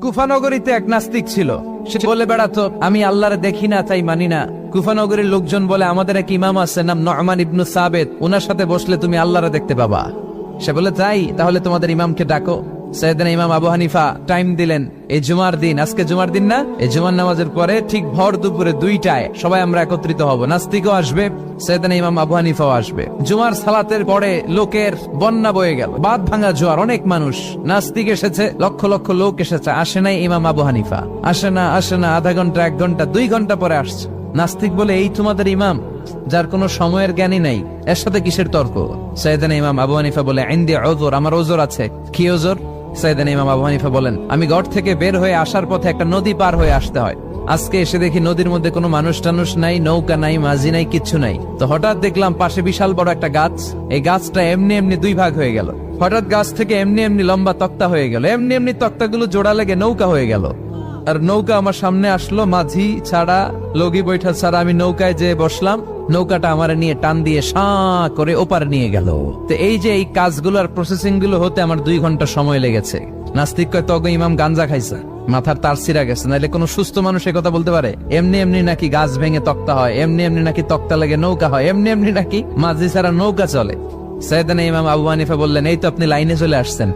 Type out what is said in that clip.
কুফানগরীতে এক নাস্তিক ছিল। সে বলে বেড়াতো, আমি আল্লাহরে দেখি না তাই মানি না। কুফানগরীর লোকজন বলে, আমাদের এক ইমাম আছে নাম নু'মান ইবনে সাবিত, ওনার সাথে বসলে তুমি আল্লাহরে দেখতে পাবা। সে বলে, তাই তাহলে তোমাদের ইমামকে ডাকো। সাইয়েদনা ইমাম আবু হানিফা টাইম দিলেন, এই জুমার দিন, আজকে জুমার দিন না, এই জুমার নামাজের পরে ঠিক ভর দুপুরে 2টায় সবাই আমরা একত্রিত হব। নাস্তিকও আসবে, সাইয়েদনা ইমাম আবু হানিফাও আসবে। জুমার সালাতের পরে লোকের বন্যা বয়ে গেল, বাঁধ ভাঙা জোয়ার, অনেক মানুষ। নাস্তিক এসেছে, লক্ষ লক্ষ লোক এসেছে, আসে নাই ইমাম আবু হানিফা। আসে না আধা ঘন্টা, 1 ঘন্টা, 2 ঘন্টা পরে আসছে। নাস্তিক বলে, এই তোমাদের ইমাম যার কোনো সময়ের জ্ঞানই নাই, এর সাথে কিসের তর্ক? সাইয়েদনা ইমাম আবু হানিফা বলে, ইনদি উযর, আমার ওজর আছে। কি ওজর? সাইয়েদনা ইমাম আবু হানিফা বলেন, আমি ঘর থেকে বের হয়ে আসার পথে একটা নদী পার হয়ে আসতে হয়। আজকে এসে দেখি নদীর মধ্যে কোনো মানুষ টানুষ নাই, নৌকা নাই, মাঝি নাই, কিচ্ছু নাই। তো হঠাৎ দেখলাম পাশে বিশাল বড় একটা গাছ। এই গাছটা এমনি এমনি 2 ভাগ হয়ে গেল। হঠাৎ গাছ থেকে এমনি এমনি লম্বা তক্তা হয়ে গেল। এমনি এমনি তক্তাগুলো জোড়া লেগে নৌকা হয়ে গেল। আর নৌকা আমার সামনে আসলো, মাঝি ছাড়া, লগি বৈঠা ছাড়া। আমি নৌকায় যেয়ে বসলাম, নৌকাটা আমার নিয়ে টান দিয়ে সাঁ করে ওপারে নিয়ে গেল। তো এই যে এই কাজগুলো আর প্রসেসিং গুলো হতে আমার 2 ঘন্টা সময় লেগেছে। নাস্তিক কয়, তবে ইমাম গাঞ্জা খাইছে, মাথার তার ছিঁড়া গেছে, নাহলে কোনো সুস্থ মানুষ কথা বলতে পারে? এমনি এমনি নাকি গাছ ভেঙে তক্তা হয়, এমনি এমনি নাকি তক্তা লেগে নৌকা হয়, এমনি এমনি নাকি মাঝি ছাড়া নৌকা চলে? সাইয়েদনা ইমাম আবু হানিফা বললেন, এই তো আপনি লাইনে চলে আসছেন।